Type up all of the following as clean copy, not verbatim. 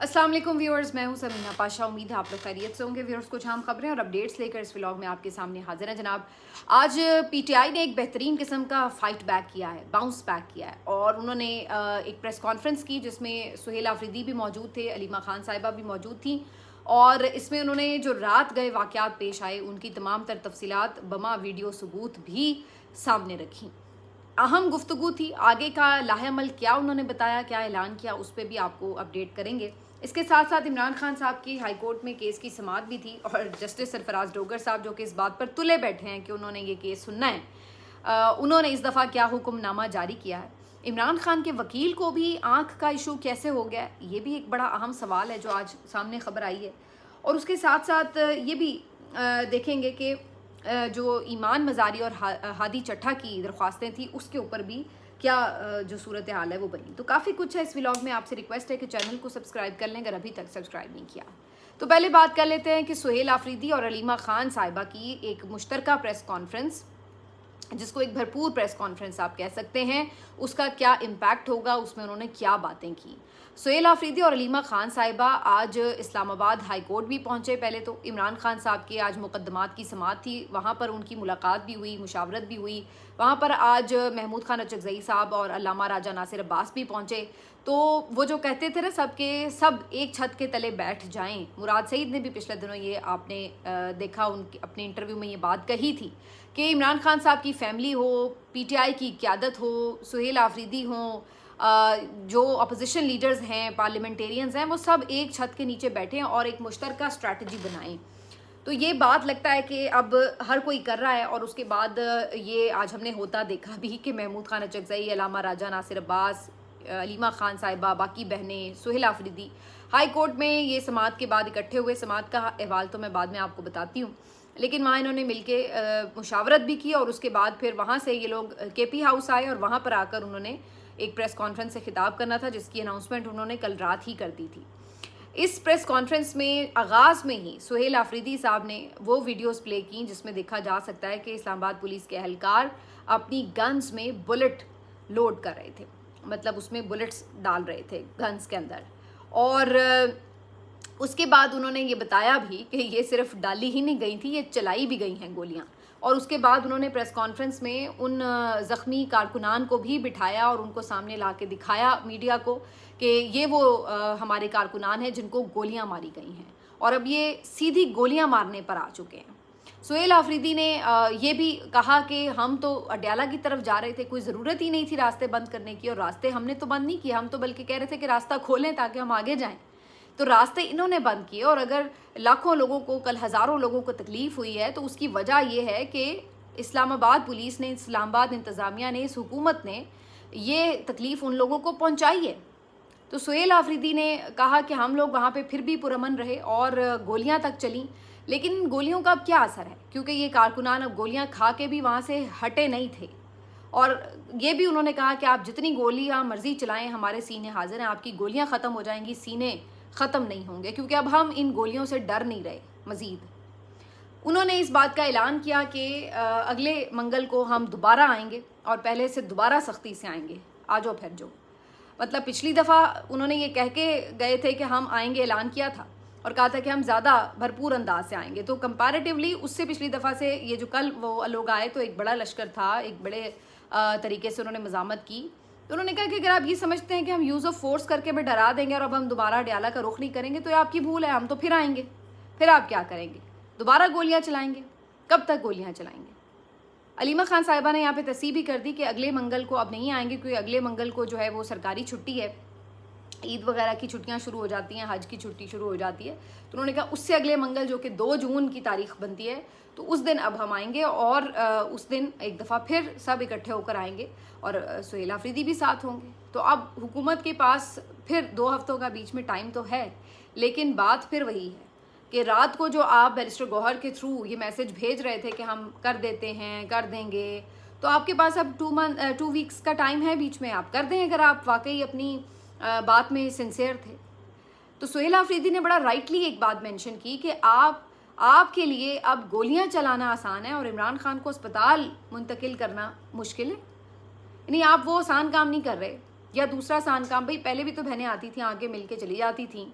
अस्सलाम वालेकुम व्यूअर्स, मैं हूं समीना पाशा। उम्मीद है आप लोग खैरियत से होंगे। व्यूअर्स, कुछ अहम खबरें और अपडेट्स लेकर इस व्लॉग में आपके सामने हाजिर है जनाब। आज पीटीआई ने एक बेहतरीन किस्म का फाइट बैक किया है, बाउंस बैक किया है, और उन्होंने एक प्रेस कॉन्फ्रेंस की जिसमें सुहेल आफरीदी भी मौजूद थे, अलीमा खान साहिबा भी मौजूद थी, और इसमें उन्होंने जो रात गए वाक़यात पेश आए उनकी तमाम तर तफसीलात बमा वीडियो सबूत भी सामने रखी। अहम गुफ्तगू थी। आगे का लाहेअमल क्या उन्होंने बताया, क्या ऐलान किया, उस पर भी आपको अपडेट करेंगे। इसके साथ साथ इमरान खान साहब की हाई कोर्ट में केस की समाअत भी थी, और जस्टिस सरफराज डोगर साहब जो कि इस बात पर तुले बैठे हैं कि उन्होंने ये केस सुनना है, उन्होंने इस दफ़ा क्या हुक्मनामा जारी किया है। इमरान खान के वकील को भी आंख का इशू कैसे हो गया, ये भी एक बड़ा अहम सवाल है जो आज सामने खबर आई है। और उसके साथ साथ ये भी देखेंगे कि जो ईमान मजारी और हादी चट्ठा की दरख्वास्तें थी उसके ऊपर भी क्या जो सूरत हाल है वो बनी। तो काफ़ी कुछ है इस व्लॉग में। आपसे रिक्वेस्ट है कि चैनल को सब्सक्राइब कर लें अगर अभी तक सब्सक्राइब नहीं किया। तो पहले बात कर लेते हैं कि सुहेल आफरीदी और अलीमा खान साहिबा की एक मुश्तरका प्रेस कॉन्फ्रेंस, जिसको एक भरपूर प्रेस कॉन्फ्रेंस आप कह सकते हैं, उसका क्या इम्पैक्ट होगा, उसमें उन्होंने क्या बातें की। सुहेल आफरीदी और अलीमा खान साहिबा आज इस्लामाबाद हाई कोर्ट भी पहुंचे। पहले तो इमरान खान साहब के आज मुकदमात की समाअत थी, वहां पर उनकी मुलाकात भी हुई, मुशावरत भी हुई। वहां पर आज महमूद खान अचकज़ई साहब और अल्लामा राजा नासिर अब्बास भी पहुंचे। तो वो जो कहते थे ना सबके सब एक छत के तले बैठ जाएं, मुराद सईद ने भी पिछले दिनों ये आपने देखा, उनकी अपने इंटरव्यू में ये बात कही थी कि इमरान खान साहब की फैमिली हो, पीटीआई की क़यादत हो, सुहेल आफरीदी हों, जो अपोजिशन लीडर्स हैं, पार्लियामेंटेरियंस हैं, वो सब एक छत के नीचे बैठे हैं और एक मुश्तरका स्ट्रैटेजी बनाएं। तो ये बात लगता है कि अब हर कोई कर रहा है। और उसके बाद ये आज हमने होता देखा भी कि महमूद खान अचकज़ई, अल्लामा राजा नासिर अब्बास, अलीमा खान साहिबा, बाकी बहनें, सुहेल आफरीदी हाई कोर्ट में ये समाअत के बाद इकट्ठे हुए। समाअत का अहवाल तो मैं बाद में आपको बताती हूँ, लेकिन वहाँ इन्होंने मिलके मुशावरत भी की, और उसके बाद फिर वहाँ से ये लोग केपी हाउस आए और वहाँ पर आकर उन्होंने एक प्रेस कॉन्फ्रेंस से खिताब करना था, जिसकी अनाउंसमेंट उन्होंने कल रात ही कर दी थी। इस प्रेस कॉन्फ्रेंस में आगाज़ में ही सुहेल आफरीदी साहब ने वो वीडियोस प्ले की जिसमें देखा जा सकता है कि इस्लामाबाद पुलिस के एहलकार अपनी गन्स में बुलेट लोड कर रहे थे, मतलब उसमें बुलेट्स डाल रहे थे गन्स के अंदर। और उसके बाद उन्होंने ये बताया भी कि ये सिर्फ डाली ही नहीं गई थी, ये चलाई भी गई हैं गोलियां। और उसके बाद उन्होंने प्रेस कॉन्फ्रेंस में उन ज़ख्मी कारकुनान को भी बिठाया और उनको सामने ला के दिखाया मीडिया को कि ये वो हमारे कारकुनान हैं जिनको गोलियां मारी गई हैं, और अब ये सीधी गोलियां मारने पर आ चुके हैं। सुहेल आफरीदी ने ये भी कहा कि हम तो अडयाला की तरफ जा रहे थे, कोई ज़रूरत ही नहीं थी रास्ते बंद करने की, और रास्ते हमने तो बंद नहीं किए, हम तो बल्कि कह रहे थे कि रास्ता खोलें ताकि हम आगे जाएं। तो रास्ते इन्होंने बंद किए, और अगर लाखों लोगों को, कल हज़ारों लोगों को तकलीफ़ हुई है तो उसकी वजह यह है कि इस्लामाबाद पुलिस ने, इस्लामाबाद इंतज़ामिया ने, इस हुकूमत ने ये तकलीफ़ उन लोगों को पहुँचाई है। तो सुहेल आफरीदी ने कहा कि हम लोग वहाँ पे फिर भी पुरअमन रहे और गोलियाँ तक चलीं, लेकिन गोलियों का अब क्या असर है, क्योंकि ये कारकुनान अब गोलियाँ खा के भी वहाँ से हटे नहीं थे। और ये भी उन्होंने कहा कि आप जितनी गोलियाँ मर्जी चलाएं, हमारे सीने हाजिर हैं, आपकी गोलियाँ ख़त्म हो जाएंगी, सीने ख़त्म नहीं होंगे, क्योंकि अब हम इन गोलियों से डर नहीं रहे मज़ीद। उन्होंने इस बात का ऐलान किया कि अगले मंगल को हम दोबारा आएंगे और पहले से दोबारा सख्ती से आएंगे, आ जाओ फिर जो। मतलब पिछली दफ़ा उन्होंने ये कह के गए थे कि हम आएंगे, ऐलान किया था और कहा था कि हम ज़्यादा भरपूर अंदाज से आएंगे। तो कंपैरेटिवली उससे पिछली दफ़ा से ये जो कल वो लोग आए तो एक बड़ा लश्कर था, एक बड़े तरीके से उन्होंने मज़ामत की। तो उन्होंने कहा कि अगर आप ये समझते हैं कि हम यूज़ ऑफ फोर्स करके भी डरा देंगे और अब हम दोबारा अडयाला का रुख नहीं करेंगे तो ये आपकी भूल है, हम तो फिर आएंगे। फिर आप क्या करेंगे? दोबारा गोलियाँ चलाएंगे? कब तक गोलियाँ चलाएंगे? अलीमा खान साहिबा ने यहाँ पे तस्दीक भी कर दी कि अगले मंगल को अब नहीं आएंगे, क्योंकि अगले मंगल को जो है वो सरकारी छुट्टी है, ईद वगैरह की छुट्टियां शुरू हो जाती हैं, हज की छुट्टी शुरू हो जाती है। तो उन्होंने कहा उससे अगले मंगल जो कि 2 जून की तारीख बनती है, तो उस दिन अब हम आएंगे और उस दिन एक दफ़ा फिर सब इकट्ठे होकर आएंगे और सुहेल आफरीदी भी साथ होंगे। तो अब हुकूमत के पास फिर 2 हफ्तों का बीच में टाइम तो है, लेकिन बात फिर वही है कि रात को जो आप बैरिस्टर गौहर के थ्रू ये मैसेज भेज रहे थे कि हम कर देते हैं, कर देंगे, तो आपके पास अब 2 वीक्स का टाइम है बीच में, आप कर दें अगर आप वाकई अपनी बात में सिंसियर थे। तो सुहेल आफरीदी ने बड़ा राइटली एक बात मेंशन की कि आपके लिए अब गोलियां चलाना आसान है और इमरान खान को अस्पताल मुंतकिल करना मुश्किल है। यानी आप वो आसान काम नहीं कर रहे, या दूसरा आसान काम, भाई पहले भी तो बहनें आती थी, आगे मिल के चली जाती थी,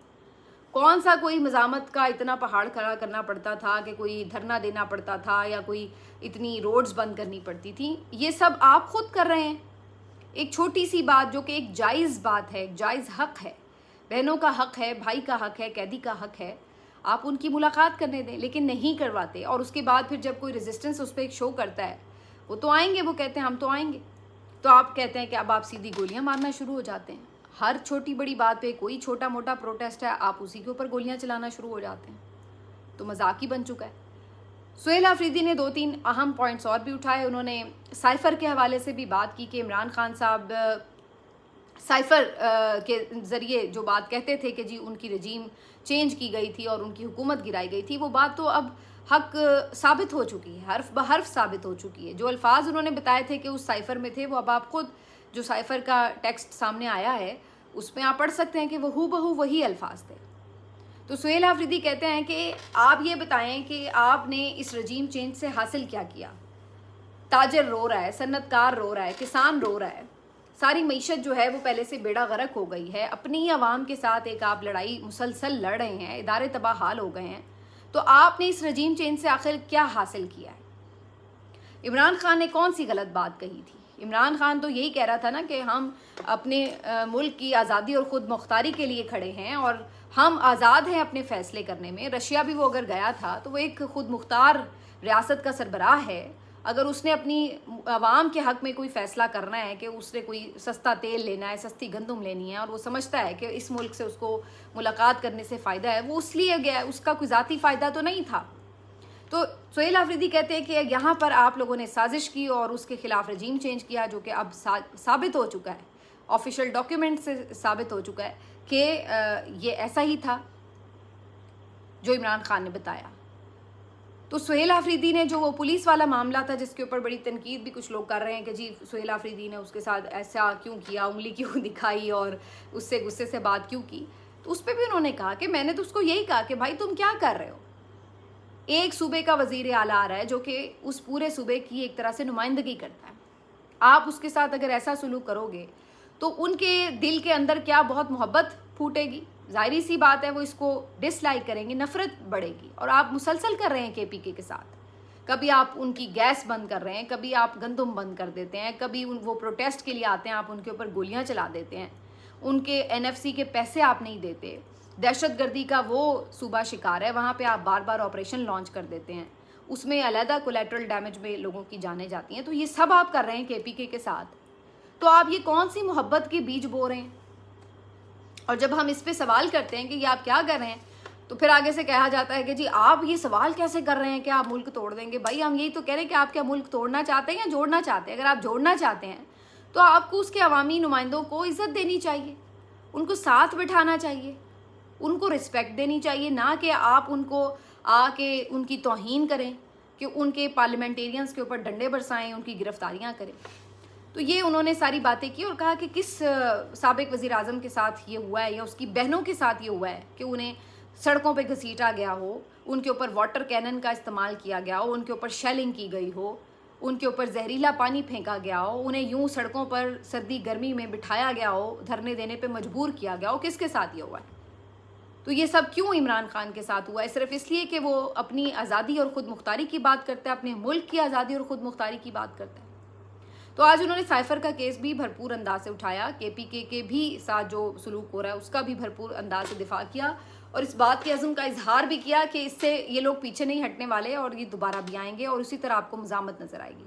कौन सा कोई मज़ामत का इतना पहाड़ खड़ा करना पड़ता था कि कोई धरना देना पड़ता था या कोई इतनी रोड्स बंद करनी पड़ती थी। ये सब आप खुद कर रहे हैं। एक छोटी सी बात जो कि एक जायज़ बात है, एक जायज़ हक है, बहनों का हक है, भाई का हक है, कैदी का हक है, आप उनकी मुलाकात करने दें, लेकिन नहीं करवाते। और उसके बाद फिर जब कोई रेजिस्टेंस उस पर एक शो करता है, वो तो आएंगे, वो कहते हैं हम तो आएंगे, तो आप कहते हैं कि अब आप सीधी गोलियां मारना शुरू हो जाते हैं। हर छोटी बड़ी बात पे कोई छोटा मोटा प्रोटेस्ट है, आप उसी के ऊपर गोलियां चलाना शुरू हो जाते हैं। तो मजाक ही बन चुका है। सुहेल आफरीदी ने 2-3 अहम पॉइंट्स और भी उठाए। उन्होंने साइफ़र के हवाले से भी बात की कि इमरान खान साहब साइफ़र के ज़रिए जो बात कहते थे कि जी उनकी रजीम चेंज की गई थी और उनकी हुकूमत गिराई गई थी, वो बात तो अब हक साबित हो चुकी है, हर्फ बहर्फ साबित हो चुकी है। जो अल्फाज उन्होंने बताए थे कि उस साइफ़र में थे, वो अब आप खुद जो साइफ़र का टेक्स्ट सामने आया है उसमें आप पढ़ सकते हैं कि वो हूबहू वही अल्फाज थे। तो सुहेल आफरीदी कहते हैं कि आप ये बताएं कि आपने इस रजीम चेंज से हासिल क्या किया। ताजर रो रहा है, सन्नतकार रो रहा है, किसान रो रहा है, सारी मईशत जो है वो पहले से बेड़ा गर्क हो गई है। अपनी ही आवाम के साथ एक आप लड़ाई मुसलसल लड़ रहे हैं, इदारे तबाह हाल हो गए हैं। तो आपने इस रजीम चेंज से आखिर क्या हासिल किया है? इमरान खान ने कौन सी गलत बात कही थी? इमरान खान तो यही कह रहा था ना कि हम अपने मुल्क की आज़ादी और ख़ुद मुख्तारी के लिए खड़े हैं और हम आज़ाद हैं अपने फ़ैसले करने में। रशिया भी वो अगर गया था तो वो एक ख़ुद मुख्तार रियासत का सरबराह है। अगर उसने अपनी आवाम के हक़ में कोई फ़ैसला करना है कि उसने कोई सस्ता तेल लेना है, सस्ती गंदम लेनी है, और वो समझता है कि इस मुल्क से उसको मुलाकात करने से फ़ायदा है, वो इसलिए गया है, उसका कोई ज़ाती फ़ायदा तो नहीं था। तो सुहेल आफरीदी कहते हैं कि यहाँ पर आप लोगों ने साजिश की और उसके ख़िलाफ़ रजीम चेंज किया, जो कि अब साबित हो चुका है, ऑफिशियल डॉक्यूमेंट से साबित हो चुका है कि ये ऐसा ही था जो इमरान खान ने बताया। तो सुहेल आफरीदी ने जो वो पुलिस वाला मामला था जिसके ऊपर बड़ी तनकीद भी कुछ लोग कर रहे हैं कि जी सुहेल आफरीदी ने उसके साथ ऐसा क्यों किया, उंगली क्यों दिखाई और उससे गुस्से से बात क्यों की, तो उस पर भी उन्होंने कहा कि मैंने तो उसको यही कहा कि भाई तुम क्या कर रहे हो। एक सूबे का वजीर आला आ रहा है जो कि उस पूरे सूबे की एक तरह से नुमाइंदगी करता है, आप उसके साथ अगर ऐसा सलूक करोगे तो उनके दिल के अंदर क्या बहुत मोहब्बत फूटेगी, जाहिर सी बात है वो इसको डिसलाइक करेंगे, नफरत बढ़ेगी। और आप मुसलसल कर रहे हैं केपीके के साथ, कभी आप उनकी गैस बंद कर रहे हैं, कभी आप गंदम बंद कर देते हैं, कभी वो प्रोटेस्ट के लिए आते हैं आप उनके ऊपर गोलियां चला देते हैं, उनके एनएफसी के पैसे आप नहीं देते, दहशतगर्दी का वो सूबा शिकार है, वहाँ पे आप बार बार ऑपरेशन लॉन्च कर देते हैं, उसमें अलहदा कोलेटरल डैमेज में लोगों की जानें जाती हैं। तो ये सब आप कर रहे हैं केपीके के साथ, तो आप ये कौन सी मोहब्बत के बीज बो रहे हैं? और जब हम इस पे सवाल करते हैं कि ये आप क्या कर रहे हैं, तो फिर आगे से कहा जाता है कि जी आप ये सवाल कैसे कर रहे हैं कि आप मुल्क तोड़ देंगे। भाई हम यही तो कह रहे हैं कि आप क्या मुल्क तोड़ना चाहते हैं या जोड़ना चाहते हैं? अगर आप जोड़ना चाहते हैं तो आपको उसके अवामी नुमाइंदों को इज़्ज़त देनी चाहिए, उनको साथ बिठाना चाहिए, उनको रिस्पेक्ट देनी चाहिए, ना कि आप उनको आके उनकी तौहीन करें, कि उनके पार्लियामेंटेरियंस के ऊपर डंडे बरसाएं, उनकी गिरफ्तारियां करें। तो ये उन्होंने सारी बातें की और कहा कि किस साबिक वज़ीर आज़म के साथ ये हुआ है या उसकी बहनों के साथ ये हुआ है कि उन्हें सड़कों पे घसीटा गया हो, उनके ऊपर वाटर कैनन का इस्तेमाल किया गया हो, उनके ऊपर शेलिंग की गई हो, उनके ऊपर जहरीला पानी फेंका गया हो, उन्हें यूं सड़कों पर सर्दी गर्मी में बिठाया गया हो, धरने देने पे मजबूर किया गया हो। किसके साथ ये हुआ है? तो ये सब क्यों इमरान खान के साथ हुआ है? सिर्फ इसलिए कि वो अपनी आज़ादी और ख़ुद मुख्तारी की बात करता है, अपने मुल्क की आज़ादी और ख़ुद मुख्तारी की बात करता है। तो आज उन्होंने साइफ़र का केस भी भरपूर अंदाज से उठाया, केपीके के भी साथ जो सलूक हो रहा है उसका भी भरपूर अंदाज से दिफा किया और इस बात के अज़्म का इजहार भी किया कि इससे ये लोग पीछे नहीं हटने वाले और ये दोबारा भी आएंगे और उसी तरह आपको मज़ामत नज़र आएगी।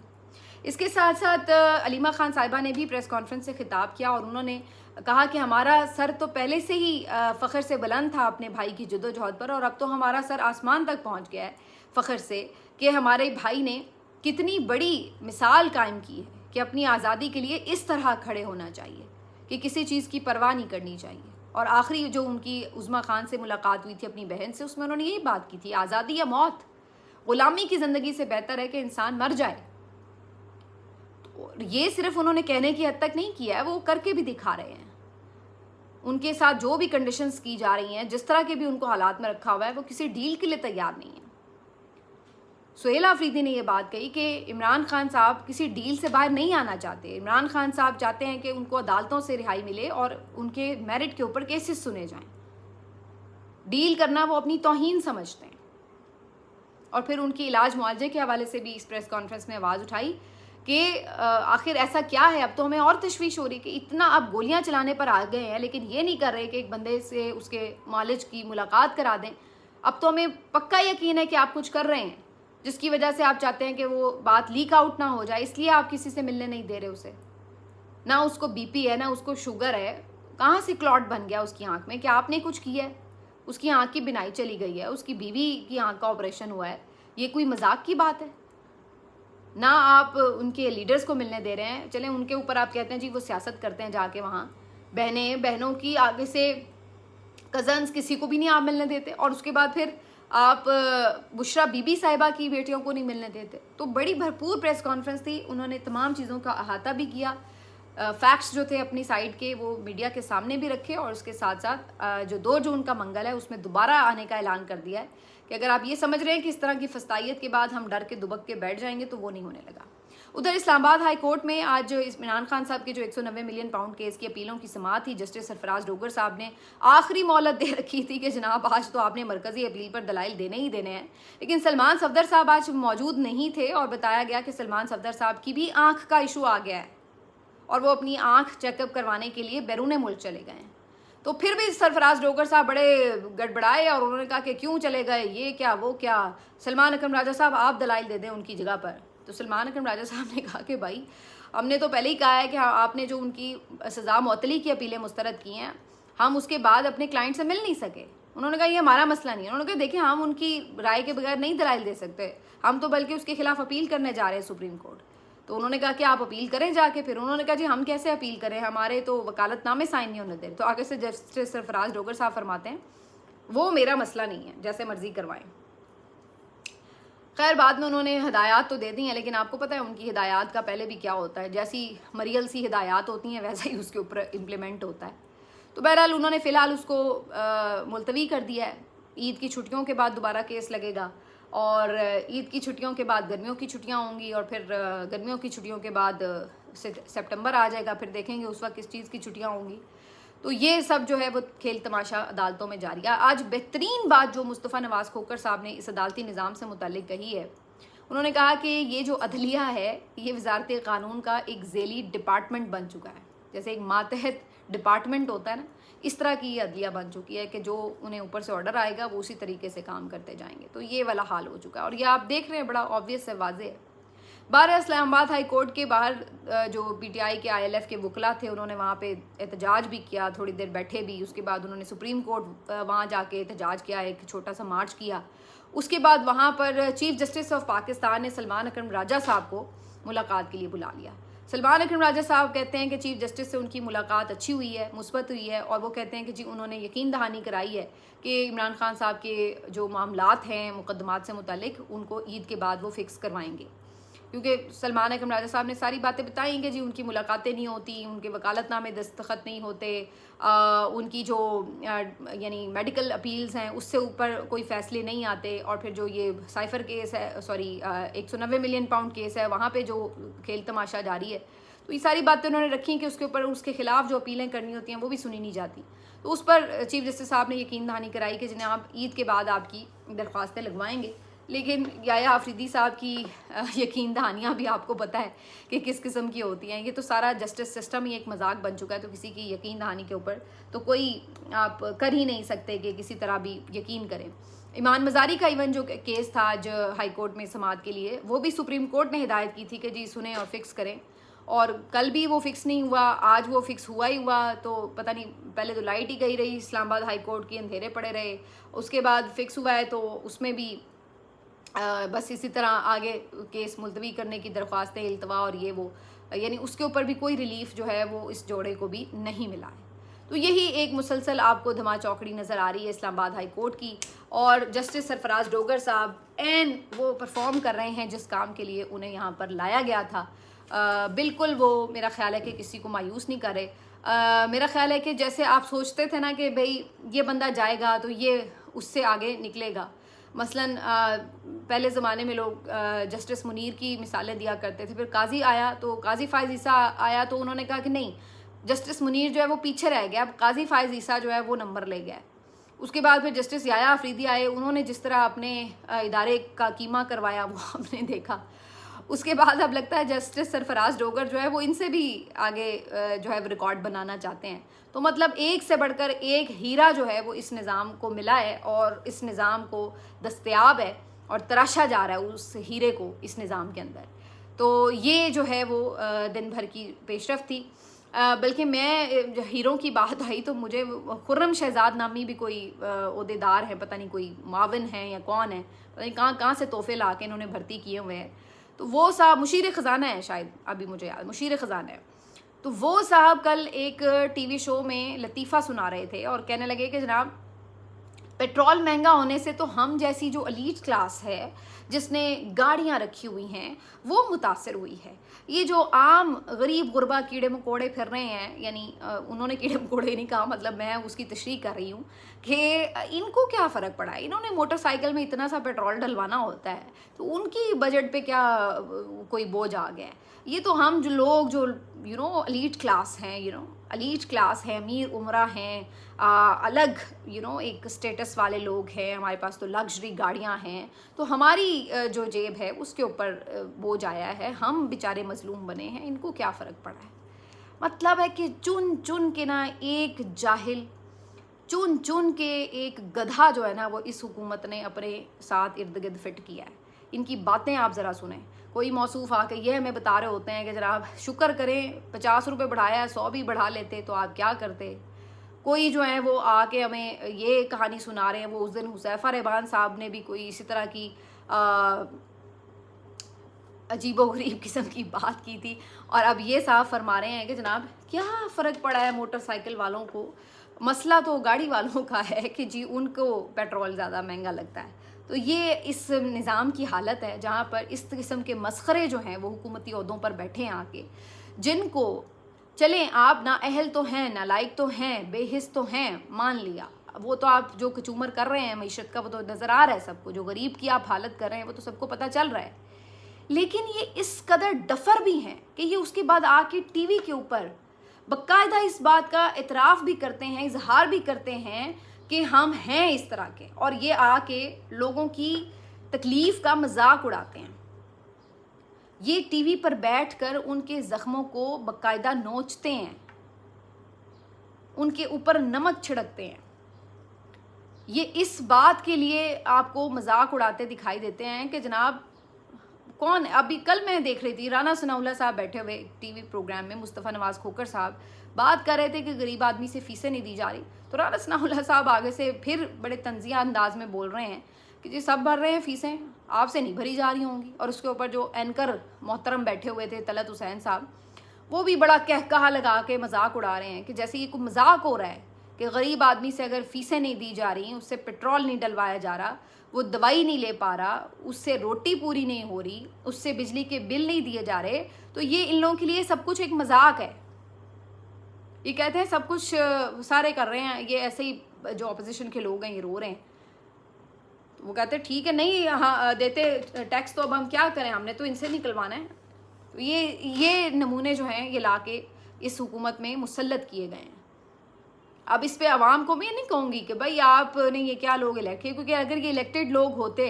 इसके साथ साथ अलीमा खान साहिबा ने भी प्रेस कॉन्फ्रेंस से खिताब किया और उन्होंने कहा कि हमारा सर तो पहले से ही फ़ख्र से बुलंद था अपने भाई की जद्दोजहद पर, और अब तो हमारा सर आसमान तक पहुँच गया है फ़ख्र से कि हमारे भाई ने कितनी बड़ी मिसाल कायम की है कि अपनी आज़ादी के लिए इस तरह खड़े होना चाहिए कि किसी चीज़ की परवाह नहीं करनी चाहिए। और आखिरी जो उनकी उज़्मा खान से मुलाकात हुई थी अपनी बहन से, उसमें उन्होंने यही बात की थी, आज़ादी या मौत, ग़ुलामी की ज़िंदगी से बेहतर है कि इंसान मर जाए। तो ये सिर्फ उन्होंने कहने की हद तक नहीं किया है, वो करके भी दिखा रहे हैं। उनके साथ जो भी कंडीशंस की जा रही हैं, जिस तरह के भी उनको हालात में रखा हुआ है, वो किसी डील के लिए तैयार नहीं है। सुहेल आफरीदी ने यह बात कही कि इमरान खान साहब किसी डील से बाहर नहीं आना चाहते। इमरान खान साहब चाहते हैं कि उनको अदालतों से रिहाई मिले और उनके मेरिट के ऊपर केसेस सुने जाएं। डील करना वो अपनी तौहीन समझते हैं। और फिर उनकी इलाज मुआवजे के हवाले से भी इस प्रेस कॉन्फ्रेंस में आवाज़ उठाई कि आखिर ऐसा क्या है। अब तो हमें और तशवीश हो रही कि इतना आप गोलियां चलाने पर आ गए हैं, लेकिन ये नहीं कर रहे कि एक बंदे से उसके मालिज की मुलाकात करा दें। अब तो हमें पक्का यकीन है कि आप कुछ कर रहे हैं, जिसकी वजह से आप चाहते हैं कि वो बात लीक आउट ना हो जाए, इसलिए आप किसी से मिलने नहीं दे रहे उसे। ना उसको बीपी है, ना उसको शुगर है, कहाँ से क्लॉट बन गया उसकी आंख में? क्या आपने कुछ किया है? उसकी आंख की बिनाई चली गई है, उसकी बीवी की आंख का ऑपरेशन हुआ है। ये कोई मजाक की बात है? ना आप उनके लीडर्स को मिलने दे रहे हैं। चलें, उनके ऊपर आप कहते हैं जी वो सियासत करते हैं जाके वहाँ, बहनों की आगे से कज़न्स किसी को भी नहीं आप मिलने देते, और उसके बाद फिर आप बुशरा बीबी साहिबा की बेटियों को नहीं मिलने देते। तो बड़ी भरपूर प्रेस कॉन्फ्रेंस थी, उन्होंने तमाम चीज़ों का अहाता भी किया, फैक्ट्स जो थे अपनी साइड के वो मीडिया के सामने भी रखे, और उसके साथ साथ जो 2 जून का मंगल है उसमें दोबारा आने का ऐलान कर दिया है कि अगर आप ये समझ रहे हैं कि इस तरह की फस्तायत के बाद हम डर के दुबक के बैठ जाएंगे, तो वो नहीं होने लगा। उधर इस्लामाबाद हाई कोर्ट में आज इमरान खान साहब के जो 190 मिलियन पाउंड केस की अपीलों की समाअत थी, जस्टिस सरफराज डोगर साहब ने आखिरी मोहलत दे रखी थी कि जनाब आज तो आपने मरकजी अपील पर दलाइल देने ही देने हैं। लेकिन सलमान सफदर साहब आज मौजूद नहीं थे और बताया गया कि सलमान सफदर साहब की भी आंख का इशू आ गया है और वो अपनी आंख चेकअप करवाने के लिए बैरून मुल्क चले गए हैं। तो फिर भी सरफराज डोगर साहब बड़े गड़बड़ाए और उन्होंने कहा कि क्यों चले गए, ये क्या वो क्या, सलमान अकरम राजा साहब आप दलाइल दे दें उनकी जगह पर। तो सलमान अकरम राजा साहब ने कहा कि भाई हमने तो पहले ही कहा है कि आपने जो उनकी सज़ा मुअत्तली की अपीलें मुस्तरद की हैं, हम उसके बाद अपने क्लाइंट से मिल नहीं सके। उन्होंने कहा ये हमारा मसला नहीं है। उन्होंने कहा देखिए हम उनकी राय के बगैर नहीं दलाइल दे सकते, हम तो बल्कि उसके खिलाफ अपील करने जा रहे हैं सुप्रीम कोर्ट। तो उन्होंने कहा कि आप अपील करें जाके। फिर उन्होंने कहा जी हम कैसे अपील करें, हमारे तो वकालतनामे साइन नहीं होने दे। तो आगे से जस्टिस सरफराज डोगर साहब फरमाते हैं वो मेरा मसला नहीं है, जैसे मर्जी करवाएं। खैर बाद में उन्होंने हिदायत तो दे दी हैं, लेकिन आपको पता है उनकी हिदायत का पहले भी क्या होता है, जैसी मरियल सी हिदायत होती हैं वैसा ही उसके ऊपर इम्प्लीमेंट होता है। तो बहरहाल उन्होंने फ़िलहाल उसको मुलतवी कर दिया है। ईद की छुट्टियों के बाद दोबारा केस लगेगा और ईद की छुट्टियों के बाद गर्मियों की छुट्टियां होंगी और फिर गर्मियों की छुट्टियों के बाद सितंबर आ जाएगा, फिर देखेंगे उस वक्त किस चीज़ की छुट्टियां होंगी। तो ये सब जो है वो खेल तमाशा अदालतों में जारी है। आज बेहतरीन बात जो मुस्तफ़ा नवाज़ खोकर साहब ने इस अदालती निज़ाम से मुताल्लिक कही है, उन्होंने कहा कि ये जो अदलिया है ये वजारत क़ानून का एक ज़ेली डिपार्टमेंट बन चुका है। जैसे एक मातहत डिपार्टमेंट होता है ना, इस तरह की ये अदलिया बन चुकी है कि जो उन्हें ऊपर से ऑर्डर आएगा वो उसी तरीके से काम करते जाएंगे। तो ये वाला हाल हो चुका है और ये आप देख रहे हैं, बड़ा ऑब्वियस है, वाज़ेह है। बारह इस्लामाबाद हाई कोर्ट के बाहर जो पीटीआई के आईएलएफ के वकला थे उन्होंने वहाँ पे एहतजाज भी किया, थोड़ी देर बैठे भी। उसके बाद उन्होंने सुप्रीम कोर्ट वहाँ जाके एहतजाज किया, एक छोटा सा मार्च किया। उसके बाद वहाँ पर चीफ जस्टिस ऑफ पाकिस्तान ने सलमान अकरम राजा साहब को मुलाकात के लिए बुला लिया। सलमान अकरम राजा साहब कहते हैं कि चीफ जस्टिस से उनकी मुलाकात अच्छी हुई है, मुस्बत हुई है, और वो कहते हैं कि जी उन्होंने यकीन दहानी कराई है कि इमरान खान साहब के जो मामलात हैं मुकदमात से मुतालिक उनको ईद के बाद वो फिक्स करवाएंगे। क्योंकि सलमान अकरम राजा साहब ने सारी बातें बताई कि जी उनकी मुलाकातें नहीं होती, उनके वकालतनामे दस्तखत नहीं होते, उनकी जो यानी मेडिकल अपील्स हैं उससे ऊपर कोई फ़ैसले नहीं आते, और फिर जो ये साइफ़र केस है, सॉरी 190 मिलियन पाउंड केस है, वहाँ पे जो खेल तमाशा जारी है। तो ये सारी बातें उन्होंने रखी कि उसके ऊपर उसके खिलाफ जो अपीलें करनी होती हैं वो भी सुनी नहीं जाती। तो उस पर चीफ जस्टिस साहब ने यकीन दहानी कराई कि जनाब ईद के बाद आपकी दरख्वास्तें लगवाएंगे। लेकिन याया आफरीदी साहब की यकीन दहानियाँ भी आपको पता है कि किस किस्म की होती हैं। ये तो सारा जस्टिस सिस्टम ही एक मजाक बन चुका है, तो किसी की यकीन दहानी के ऊपर तो कोई आप कर ही नहीं सकते कि किसी तरह भी यकीन करें। ईमान मज़ारी का इवन जो केस था आज हाई कोर्ट में समाअत के लिए, वो भी सुप्रीम कोर्ट ने हिदायत की थी कि जी सुने और फिक्स करें, और कल भी वो फिक्स नहीं हुआ, आज वो फिक्स हुआ ही हुआ। तो पता नहीं, पहले तो लाइट ही गई रही इस्लामाबाद हाई कोर्ट की, अंधेरे पड़े रहे, उसके बाद फिक्स हुआ है तो उसमें भी बस इसी तरह आगे केस मुलतवी करने की दरख्वास्तें, इल्तवा और ये वो, यानी उसके ऊपर भी कोई रिलीफ जो है वो इस जोड़े को भी नहीं मिला है। तो यही एक मुसलसल आपको धमा चौकड़ी नज़र आ रही है इस्लामाबाद हाई कोर्ट की, और जस्टिस सरफराज डोगर साहब एन वो परफॉर्म कर रहे हैं जिस काम के लिए उन्हें यहाँ पर लाया गया था। बिल्कुल वो मेरा ख्याल है कि किसी को मायूस नहीं करे। मेरा ख्याल है कि जैसे आप सोचते थे ना कि भाई ये बंदा जाएगा तो ये उससे आगे निकलेगा। मसलन पहले ज़माने में लोग जस्टिस मुनीर की मिसालें दिया करते थे, फिर काजी आया तो काजी फ़ाइज़ ईसा आया तो उन्होंने कहा कि नहीं, जस्टिस मुनीर जो है वो पीछे रह गया, अब काजी फ़ाइज़ ईसा जो है वो नंबर ले गया है। उसके बाद फिर जस्टिस याया अफरीदी आए, उन्होंने जिस तरह अपने इदारे का कीमा करवाया वो आपने देखा। उसके बाद अब लगता है जस्टिस सरफराज डोगर जो है वो इनसे भी आगे जो है रिकॉर्ड बनाना चाहते हैं। तो मतलब एक से बढ़कर एक हीरा जो है वो इस निज़ाम को मिला है और इस निज़ाम को दस्तयाब है और तराशा जा रहा है उस हीरे को इस निज़ाम के अंदर। तो ये जो है वो दिन भर की पेशरफ थी। बल्कि मैं हीरों की बात आई तो मुझे खुर्रम शहजाद नामी भी कोई ओहदेदार है, पता नहीं कोई मावन है या कौन है, पता नहीं कहाँ कहाँ से तोहफे ला के इन्होंने भर्ती किए हुए हैं। तो वो साहब मुशीर ख़ज़ाना है, शायद अभी मुझे याद, मुशीर ख़ज़ाना है। तो वो साहब कल एक टीवी शो में लतीफ़ा सुना रहे थे और कहने लगे कि जनाब पेट्रोल महंगा होने से तो हम जैसी जो एलीट क्लास है जिसने गाड़ियाँ रखी हुई हैं वो मुतासर हुई है। ये जो आम गरीब गुरबा कीड़े मकोड़े फिर रहे हैं, यानी उन्होंने कीड़े मकोड़े नहीं कहा, मतलब मैं उसकी तशरीह कर रही हूँ कि इनको क्या फ़र्क पड़ा है। इन्होंने मोटरसाइकिल में इतना सा पेट्रोल डलवाना होता है तो उनकी बजट पे क्या कोई बोझ आ गया है। ये तो हम जो लोग जो एलीट क्लास हैं, एलीट क्लास है, अमीर उमरा हैं, अलग एक स्टेटस वाले लोग हैं, हमारे पास तो लग्जरी गाड़ियां हैं, तो हमारी जो जेब है उसके ऊपर बोझ आया है, हम बेचारे मजलूम बने हैं, इनको क्या फ़र्क पड़ा है। मतलब है कि चुन चुन के ना एक जाहिल, चुन चुन के एक गधा जो है ना वो इस हुकूमत ने अपने साथ इर्द गिर्द फिट किया है। इनकी बातें आप ज़रा सुने। कोई मौसूफ आके ये हमें बता रहे होते हैं कि जनाब शुक्र करें 50 रुपये बढ़ाया है, 100 भी बढ़ा लेते तो आप क्या करते। कोई जो है वो आके हमें ये कहानी सुना रहे हैं, वो उस दिन हुसैफा रहमान साहब ने भी कोई इसी तरह की अजीबोगरीब किस्म की बात की थी और अब ये साहब फरमा रहे हैं कि जनाब क्या फ़र्क पड़ा है मोटरसाइकिल वालों को, मसला तो गाड़ी वालों का है कि जी उनको पेट्रोल ज़्यादा महंगा लगता है। तो ये इस निज़ाम की हालत है जहाँ पर इस किस्म के मस्खरे जो हैं वो हुकूमती ओहदों पर बैठे हैं आके, जिनको चलें आप ना अहल तो हैं, ना लायक तो हैं, बेहिस तो हैं, मान लिया, वो तो आप जो कचूमर कर रहे हैं मईशत का वो तो नज़र आ रहा है सबको, जो गरीब की आप हालत कर रहे हैं वो तो सबको पता चल रहा है। लेकिन ये इस कदर डफर भी हैं कि ये उसके बाद आके टीवी के ऊपर बाकायदा इस बात का इतराफ़ भी करते हैं, इजहार भी करते हैं कि हम हैं इस तरह के, और ये आके लोगों की तकलीफ़ का मजाक उड़ाते हैं। ये टीवी पर बैठकर उनके ज़ख्मों को बाकायदा नोचते हैं, उनके ऊपर नमक छिड़कते हैं। ये इस बात के लिए आपको मजाक उड़ाते दिखाई देते हैं कि जनाब कौन, अभी कल मैं देख रही थी राना सनाउल्लाह साहब बैठे हुए टीवी प्रोग्राम में, मुस्तफ़ा नवाज़ खोकर साहब बात कर रहे थे कि गरीब आदमी से फ़ीसें नहीं दी जा रही, तो राना सनाउल्लाह साहब आगे से फिर बड़े तंज़िया अंदाज में बोल रहे हैं कि जी सब भर रहे हैं फ़ीसें, आपसे नहीं भरी जा रही होंगी। और उसके ऊपर जो एंकर मोहतरम बैठे हुए थे तलत हुसैन साहब, वो भी बड़ा कहकहा लगा के मजाक उड़ा रहे हैं कि जैसे ये कोई मजाक हो रहा है कि गरीब आदमी से अगर फ़ीसें नहीं दी जा रही, उससे पेट्रोल नहीं डलवाया जा रहा, वो दवाई नहीं ले पा रहा, उससे रोटी पूरी नहीं हो रही, उससे बिजली के बिल नहीं दिए जा रहे, तो ये इन लोगों के लिए सब कुछ एक मजाक है। ये कहते हैं सब कुछ सारे कर रहे हैं, ये ऐसे ही जो अपोजिशन के लोग हैं ये रो रहे हैं। तो वो कहते हैं ठीक है नहीं हाँ देते टैक्स, तो अब हम क्या करें, हमने तो इनसे निकलवाना है। तो ये नमूने जो हैं ये लाके इस हुकूमत में मुसल्लत किए गए हैं। अब इस पे आवाम को मैं नहीं कहूँगी कि भाई आपने ये क्या लोग इलेक्ट किए, क्योंकि अगर ये इलेक्टेड लोग होते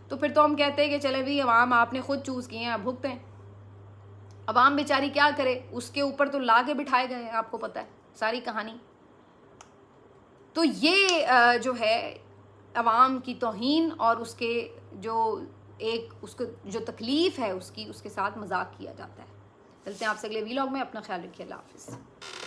तो फिर तो हम कहते हैं कि चले भाई अवाम आपने खुद चूज़ किए हैं, आप भुगतें। अवाम बेचारी क्या करे, उसके ऊपर तो ला के बिठाए गए हैं, आपको पता है सारी कहानी। तो ये जो है अवाम की तौहीन और उसके जो उसको जो तकलीफ़ है उसके साथ मजाक किया जाता है। चलते हैं आपसे अगले वीलॉग में, अपना ख्याल रखिए, अल्लाह हाफिज़।